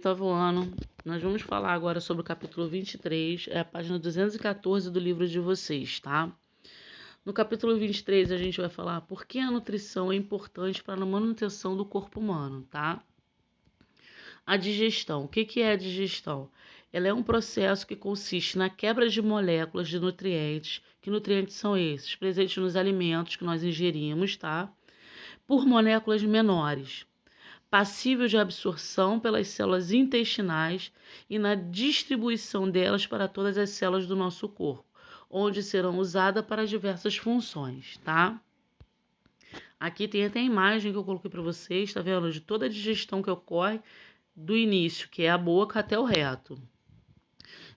Oitavo ano, nós vamos falar agora sobre o capítulo 23, é a página 214 do livro de vocês, tá? No capítulo 23, a gente vai falar por que a nutrição é importante para a manutenção do corpo humano, tá? A digestão. O que é a digestão? Ela é um processo que consiste na quebra de moléculas de nutrientes. Que nutrientes são esses? Presentes nos alimentos que nós ingerimos, tá? Por moléculas menores, passível de absorção pelas células intestinais e na distribuição delas para todas as células do nosso corpo, onde serão usadas para diversas funções, tá? Aqui tem até a imagem que eu coloquei para vocês, tá vendo? De toda a digestão que ocorre do início, que é a boca, até o reto.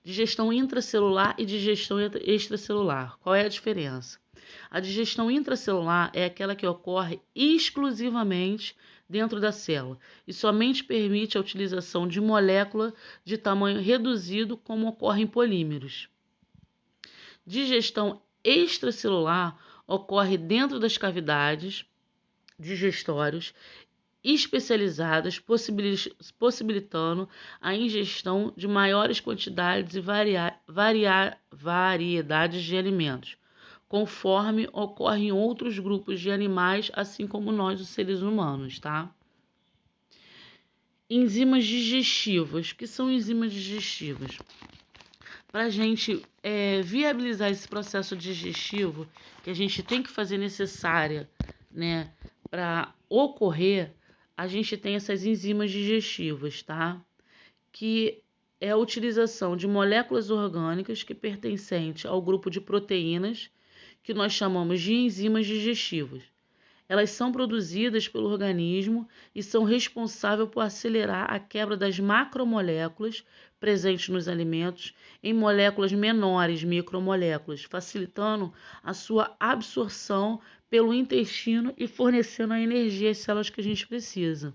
Digestão intracelular e digestão extracelular. Qual é a diferença? A digestão intracelular é aquela que ocorre exclusivamente dentro da célula e somente permite a utilização de molécula de tamanho reduzido, como ocorre em polímeros. Digestão extracelular ocorre dentro das cavidades digestórios especializadas, possibilitando a ingestão de maiores quantidades e variedades de alimentos, conforme ocorre em outros grupos de animais, assim como nós, os seres humanos, tá? Enzimas digestivas. O que são enzimas digestivas? Para a gente viabilizar esse processo digestivo que a gente tem que fazer necessária, né, para ocorrer, a gente tem essas enzimas digestivas, tá? Que é a utilização de moléculas orgânicas que pertencem ao grupo de proteínas, que nós chamamos de enzimas digestivas. Elas são produzidas pelo organismo e são responsáveis por acelerar a quebra das macromoléculas presentes nos alimentos em moléculas menores, micromoléculas, facilitando a sua absorção pelo intestino e fornecendo a energia às células que a gente precisa.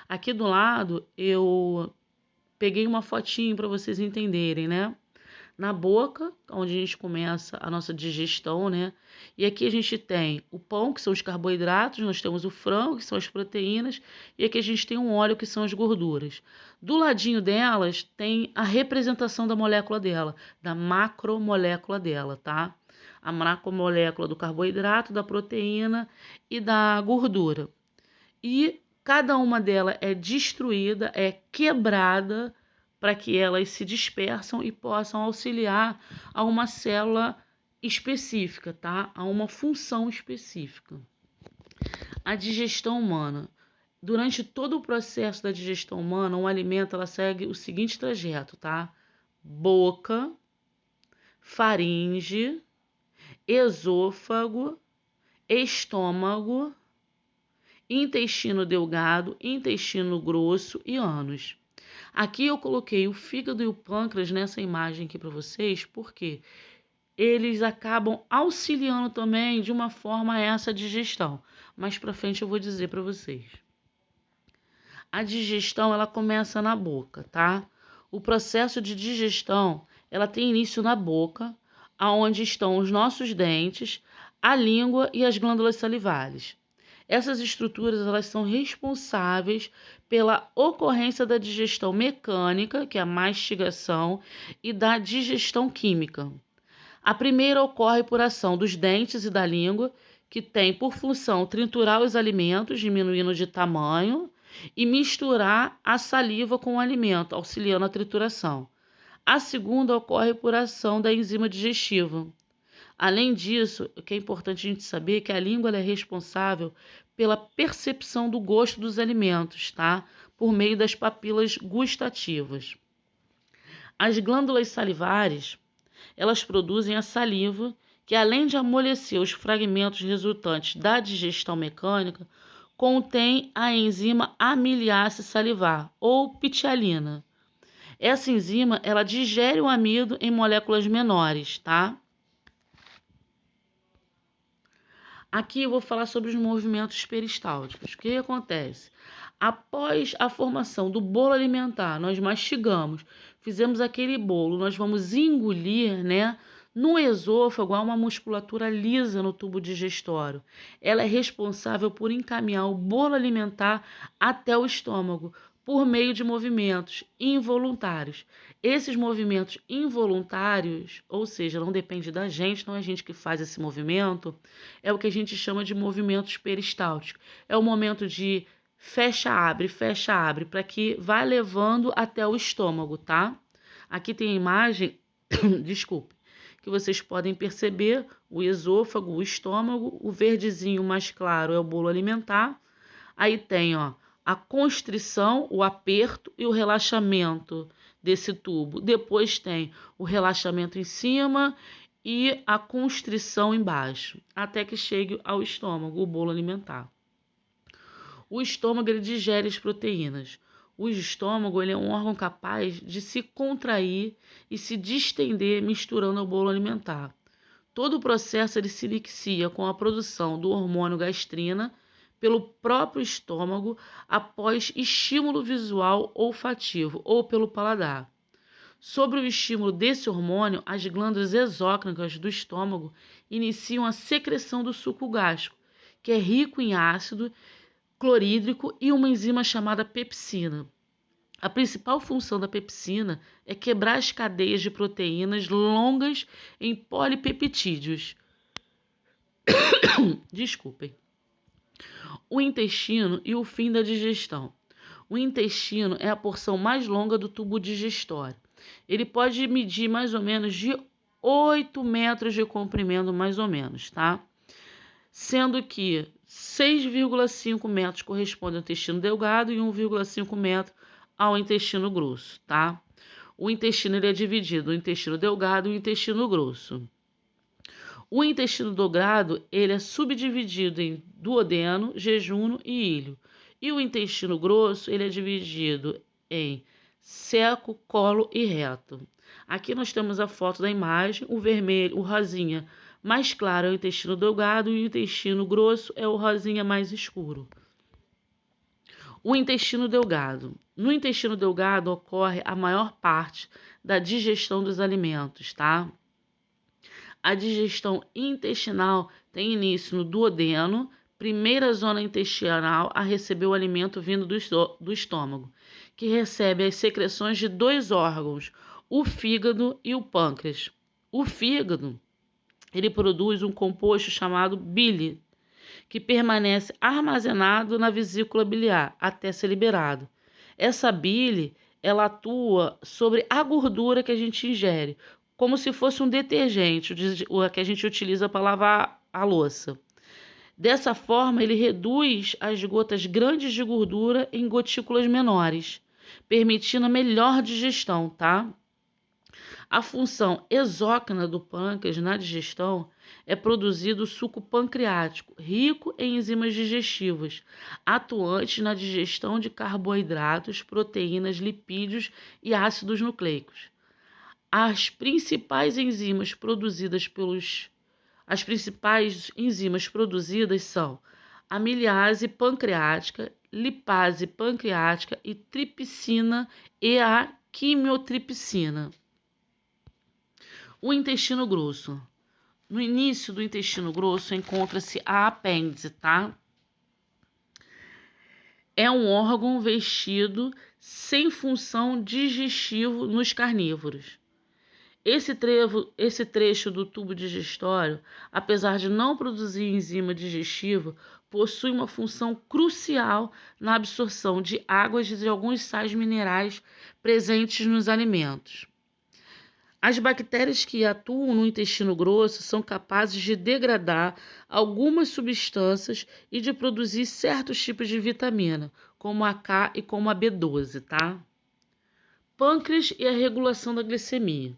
Aqui do lado eu peguei uma fotinho para vocês entenderem, né? Na boca, onde a gente começa a nossa digestão, né? E aqui a gente tem o pão, que são os carboidratos, nós temos o frango, que são as proteínas, e aqui a gente tem um óleo, que são as gorduras. Do ladinho delas tem a representação da molécula dela, da macromolécula dela, tá? A macromolécula do carboidrato, da proteína e da gordura. E cada uma delas é destruída, é quebrada, para que elas se dispersam e possam auxiliar a uma célula específica, tá? A uma função específica. A digestão humana. Durante todo o processo da digestão humana, um alimento ela segue o seguinte trajeto, tá? Boca, faringe, esôfago, estômago, intestino delgado, intestino grosso e ânus. Aqui eu coloquei o fígado e o pâncreas nessa imagem aqui para vocês, porque eles acabam auxiliando também de uma forma essa digestão. Mais para frente eu vou dizer para vocês. A digestão ela começa na boca, tá? O processo de digestão ela tem início na boca, aonde estão os nossos dentes, a língua e as glândulas salivares. Essas estruturas elas são responsáveis pela ocorrência da digestão mecânica, que é a mastigação, e da digestão química. A primeira ocorre por ação dos dentes e da língua, que tem por função triturar os alimentos, diminuindo de tamanho, e misturar a saliva com o alimento, auxiliando a trituração. A segunda ocorre por ação da enzima digestiva. Além disso, o que é importante a gente saber é que a língua é responsável pela percepção do gosto dos alimentos, tá? Por meio das papilas gustativas. As glândulas salivares, elas produzem a saliva, que além de amolecer os fragmentos resultantes da digestão mecânica, contém a enzima amiliase salivar, ou pitialina. Essa enzima, ela digere o amido em moléculas menores, tá? Aqui eu vou falar sobre os movimentos peristálticos. O que acontece? Após a formação do bolo alimentar, nós mastigamos, fizemos aquele bolo, nós vamos engolir, né? No esôfago há uma musculatura lisa no tubo digestório. Ela é responsável por encaminhar o bolo alimentar até o estômago, por meio de movimentos involuntários. Esses movimentos involuntários, ou seja, não depende da gente, não é a gente que faz esse movimento, é o que a gente chama de movimentos peristálticos. É o momento de fecha, abre, para que vá levando até o estômago, tá? Aqui tem a imagem, desculpe, que vocês podem perceber o esôfago, o estômago, o verdezinho mais claro é o bolo alimentar. Aí tem, ó, a constrição, o aperto e o relaxamento desse tubo. Depois tem o relaxamento em cima e a constrição embaixo, até que chegue ao estômago, o bolo alimentar. O estômago ele digere as proteínas. O estômago ele é um órgão capaz de se contrair e se distender misturando ao bolo alimentar. Todo o processo ele se inicia com a produção do hormônio gastrina pelo próprio estômago após estímulo visual olfativo ou pelo paladar. Sobre o estímulo desse hormônio, as glândulas exócrinas do estômago iniciam a secreção do suco gástrico, que é rico em ácido clorídrico e uma enzima chamada pepsina. A principal função da pepsina é quebrar as cadeias de proteínas longas em polipeptídeos. Desculpem. O intestino e o fim da digestão. O intestino é a porção mais longa do tubo digestório. Ele pode medir mais ou menos de 8 metros de comprimento, mais ou menos, tá? Sendo que 6,5 metros corresponde ao intestino delgado e 1,5 metro ao intestino grosso, tá? O intestino ele é dividido no intestino delgado e o intestino grosso. O intestino delgado ele é subdividido em duodeno, jejunum e ilho. E o intestino grosso ele é dividido em seco, colo e reto. Aqui nós temos a foto da imagem, o vermelho, o rosinha mais claro é o intestino delgado e o intestino grosso é o rosinha mais escuro. O intestino delgado. No intestino delgado ocorre a maior parte da digestão dos alimentos, tá? A digestão intestinal tem início no duodeno, primeira zona intestinal a receber o alimento vindo do estômago, que recebe as secreções de dois órgãos, o fígado e o pâncreas. O fígado ele produz um composto chamado bile, que permanece armazenado na vesícula biliar até ser liberado. Essa bile, ela atua sobre a gordura que a gente ingere, como se fosse um detergente, o que a gente utiliza para lavar a louça. Dessa forma, ele reduz as gotas grandes de gordura em gotículas menores, permitindo a melhor digestão, tá? A função exócrina do pâncreas na digestão é produzido o suco pancreático, rico em enzimas digestivas, atuantes na digestão de carboidratos, proteínas, lipídios e ácidos nucleicos. As principais enzimas produzidas são amilase pancreática, lipase pancreática e tripsina e a quimiotripsina. O intestino grosso. No início do intestino grosso encontra-se a apêndice, tá? É um órgão vestido sem função digestiva nos carnívoros. Esse trecho do tubo digestório, apesar de não produzir enzima digestiva, possui uma função crucial na absorção de águas e de alguns sais minerais presentes nos alimentos. As bactérias que atuam no intestino grosso são capazes de degradar algumas substâncias e de produzir certos tipos de vitamina, como a K e como a B12, tá? Pâncreas e a regulação da glicemia.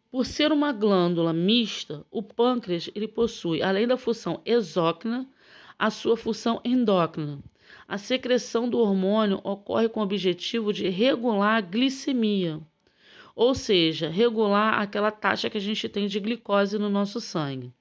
Por ser uma glândula mista, o pâncreas ele possui, além da função exócrina, a sua função endócrina. A secreção do hormônio ocorre com o objetivo de regular a glicemia, ou seja, regular aquela taxa que a gente tem de glicose no nosso sangue.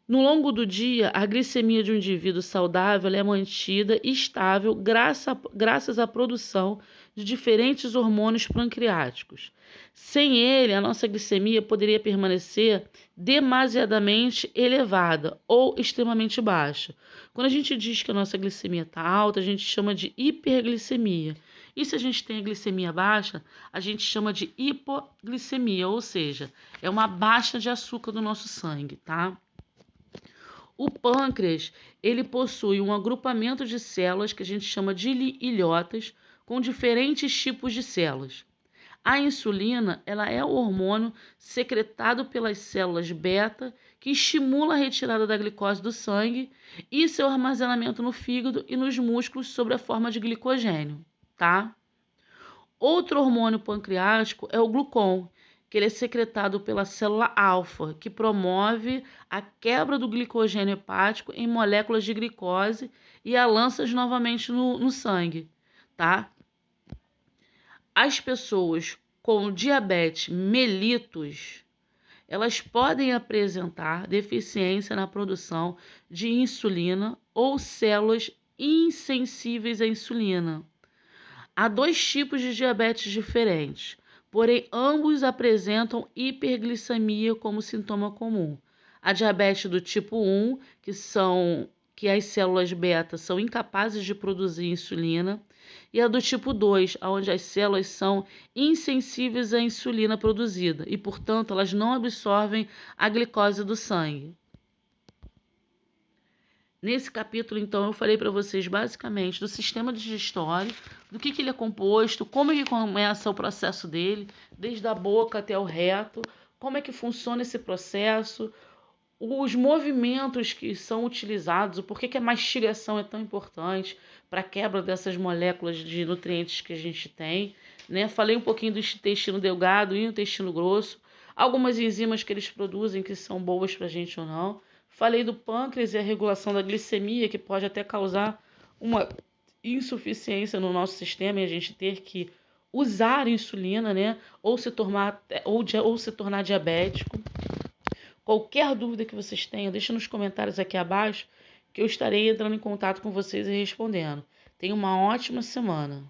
No longo do dia, a glicemia de um indivíduo saudável é mantida estável graças à produção de diferentes hormônios pancreáticos. Sem ele, a nossa glicemia poderia permanecer demasiadamente elevada ou extremamente baixa. Quando a gente diz que a nossa glicemia está alta, a gente chama de hiperglicemia. E se a gente tem a glicemia baixa, a gente chama de hipoglicemia, ou seja, é uma baixa de açúcar do nosso sangue, tá? O pâncreas, ele possui um agrupamento de células que a gente chama de ilhotas, com diferentes tipos de células. A insulina, ela é o hormônio secretado pelas células beta que estimula a retirada da glicose do sangue e seu armazenamento no fígado e nos músculos sob a forma de glicogênio, tá? Outro hormônio pancreático é o glucon, que ele é secretado pela célula alfa, que promove a quebra do glicogênio hepático em moléculas de glicose e a lança novamente no sangue, tá? As pessoas com diabetes mellitus, elas podem apresentar deficiência na produção de insulina ou células insensíveis à insulina. Há dois tipos de diabetes diferentes, porém ambos apresentam hiperglicemia como sintoma comum. A diabetes do tipo 1, que as células beta são incapazes de produzir insulina, e a do tipo 2, onde as células são insensíveis à insulina produzida e, portanto, elas não absorvem a glicose do sangue. Nesse capítulo, então, eu falei para vocês basicamente do sistema digestório, do que ele é composto, como é que começa o processo dele, desde a boca até o reto, como é que funciona esse processo, os movimentos que são utilizados, o porquê que a mastigação é tão importante para a quebra dessas moléculas de nutrientes que a gente tem, né? Falei um pouquinho do intestino delgado e intestino grosso, algumas enzimas que eles produzem que são boas para a gente ou não. Falei do pâncreas e a regulação da glicemia, que pode até causar uma insuficiência no nosso sistema e a gente ter que usar insulina, né? Ou se tornar diabético. Qualquer dúvida que vocês tenham, deixa nos comentários aqui abaixo que eu estarei entrando em contato com vocês e respondendo. Tenha uma ótima semana.